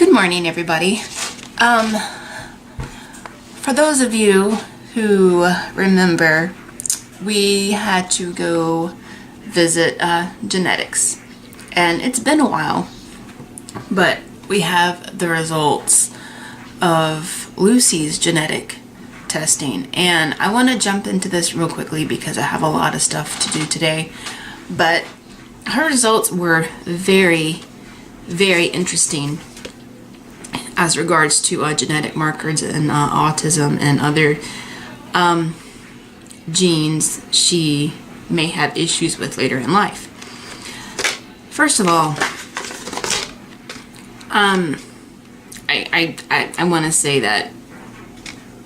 Good morning, everybody. For those of you who remember, we had to go visit genetics, and it's been a while, but we have the results of Lucy's genetic testing, and I want to jump into this real quickly because I have a lot of stuff to do today. But her results were very, very interesting as regards to genetic markers and autism and other genes she may have issues with later in life. First of all, I want to say that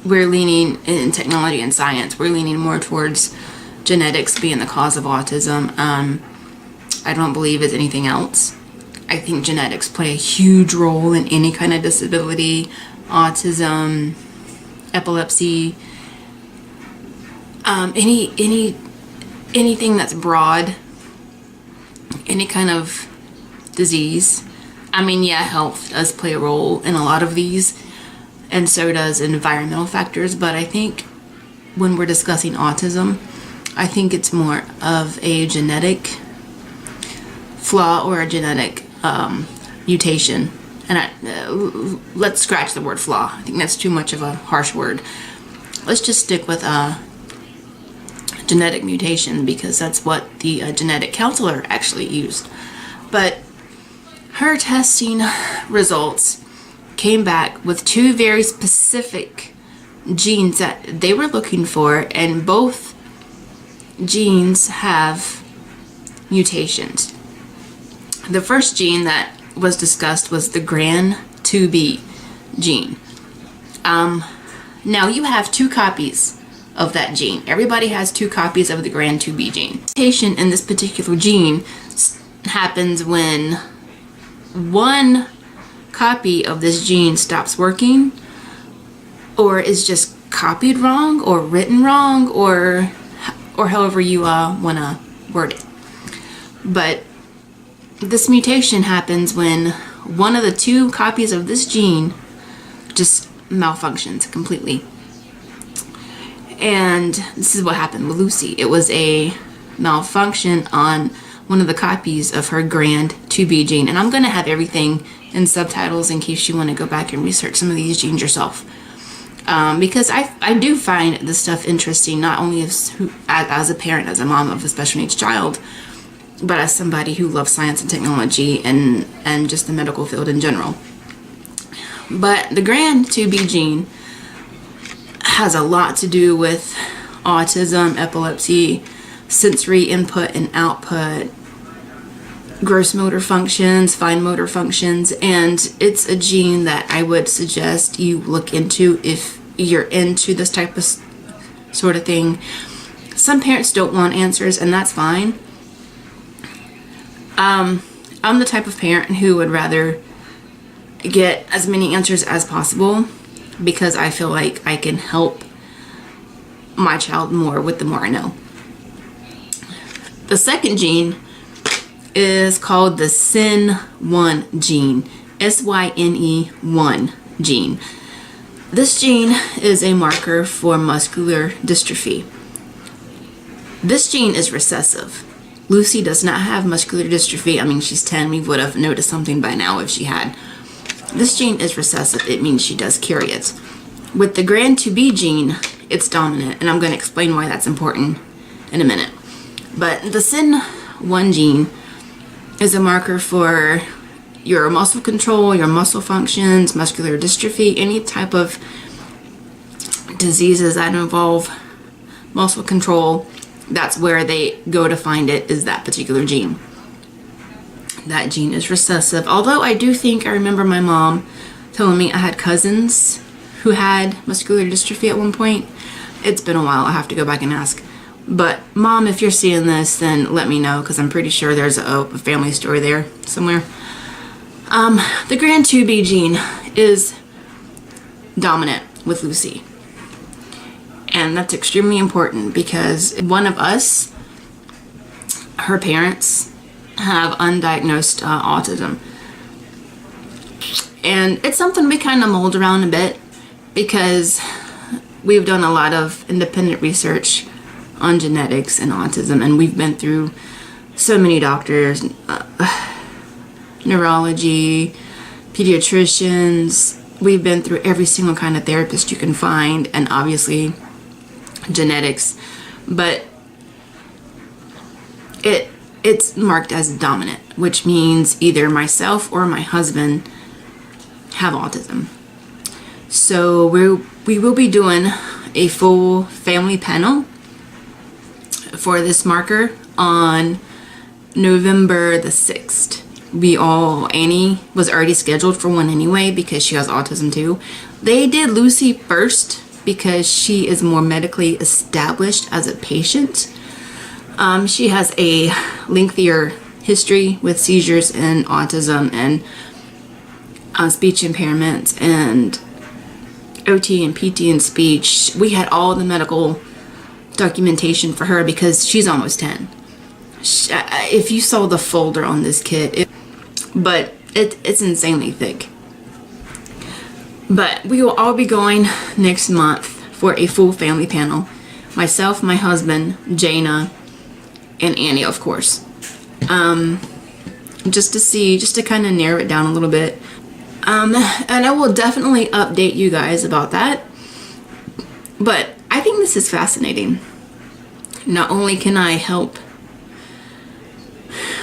we're leaning in technology and science. We're leaning more towards genetics being the cause of autism. I don't believe it's anything else. I think genetics play a huge role in any kind of disability, autism, epilepsy, anything that's broad, any kind of disease. I mean, yeah, health does play a role in a lot of these, and so does environmental factors, but I think when we're discussing autism, I think it's more of a genetic flaw or a genetic mutation. And let's scratch the word flaw. I think that's too much of a harsh word. Let's just stick with genetic mutation, because that's what the genetic counselor actually used. But her testing results came back with two very specific genes that they were looking for, and both genes have mutations. The first gene that was discussed was the GRAN2B gene. Now you have two copies of that gene. Everybody has two copies of the GRAN2B gene. Mutation in this particular gene happens when one copy of this gene stops working, or is just copied wrong, or written wrong, or however you want to word it. But this mutation happens when one of the two copies of this gene just malfunctions completely. And this is what happened with Lucy. It was a malfunction on one of the copies of her GRAN2B gene. And I'm going to have everything in subtitles in case you want to go back and research some of these genes yourself. Because I do find this stuff interesting, not only as a parent, as a mom of a special needs child, but as somebody who loves science and technology and just the medical field in general. But the GRAN2B gene has a lot to do with autism, epilepsy, sensory input and output, gross motor functions, fine motor functions, and it's a gene that I would suggest you look into if you're into this type of sort of thing. Some parents don't want answers, and that's fine. I'm the type of parent who would rather get as many answers as possible, because I feel like I can help my child more with the more I know. The second gene is called the SYN1 gene, SYNE1 gene. This gene is a marker for muscular dystrophy. This gene is recessive. Lucy does not have muscular dystrophy. I mean, she's 10. We would have noticed something by now if she had. This gene is recessive. It means she does carry it. With the GRAN2B gene, it's dominant, and I'm going to explain why that's important in a minute. But the SYN1 gene is a marker for your muscle control, your muscle functions, muscular dystrophy, any type of diseases that involve muscle control. That's where they go to find it, is that particular gene. That gene is recessive. Although I do think I remember my mom telling me I had cousins who had muscular dystrophy at one point. It's been a while. I have to go back and ask. But Mom, if you're seeing this, then let me know, because I'm pretty sure there's a family story there somewhere. The GRAN2B gene is dominant with Lucy. And that's extremely important, because one of us, her parents, have undiagnosed autism. And it's something we kind of mold around a bit because we've done a lot of independent research on genetics and autism, and we've been through so many doctors, neurology, pediatricians. We've been through every single kind of therapist you can find, and obviously genetics, but it's marked as dominant, which means either myself or my husband have autism. So we will be doing a full family panel for this marker on November the 6th. Annie was already scheduled for one anyway because she has autism too. They did Lucy first because she is more medically established as a patient. She has a lengthier history with seizures and autism and speech impairments and OT and PT and speech. We had all the medical documentation for her because she's almost 10. If you saw the folder on this kit, it's insanely thick. But we will all be going next month for a full family panel. Myself, my husband, Jana, and Annie, of course. Just to kind of narrow it down a little bit. And I will definitely update you guys about that. But I think this is fascinating. Not only can I help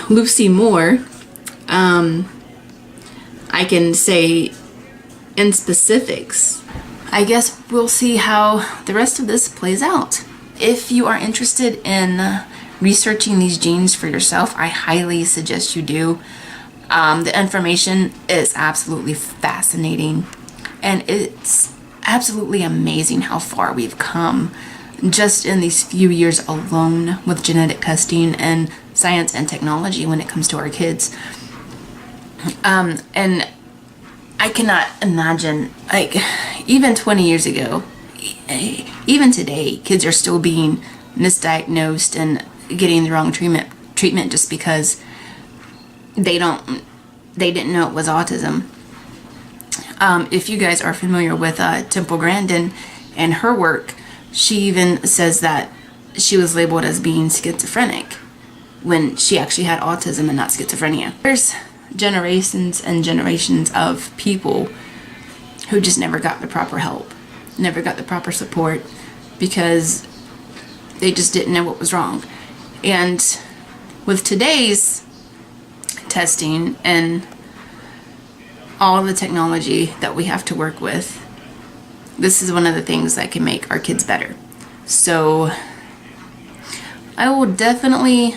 Lucy more, I can say in specifics. I guess we'll see how the rest of this plays out. If you are interested in researching these genes for yourself, I highly suggest you do. The information is absolutely fascinating, and it's absolutely amazing how far we've come just in these few years alone with genetic testing and science and technology when it comes to our kids. And I cannot imagine, like, even 20 years ago, even today, kids are still being misdiagnosed and getting the wrong treatment just because they didn't know it was autism. If you guys are familiar with Temple Grandin and her work, she even says that she was labeled as being schizophrenic when she actually had autism and not schizophrenia. There's generations and generations of people who just never got the proper help, never got the proper support because they just didn't know what was wrong. And with today's testing and all the technology that we have to work with, this is one of the things that can make our kids better. So I will definitely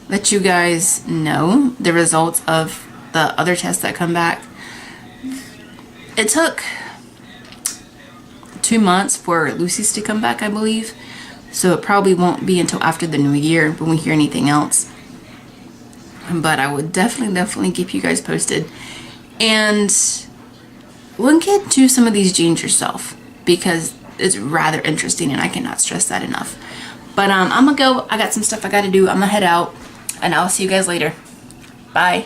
let you guys know the results of the other tests that come back. It took 2 months for Lucy's to come back, I believe. So it probably won't be until after the new year when we hear anything else. But I would definitely keep you guys posted. And look into some of these genes yourself because it's rather interesting and I cannot stress that enough. But I'm gonna go. I got some stuff I gotta do. I'm gonna head out and I'll see you guys later. Bye.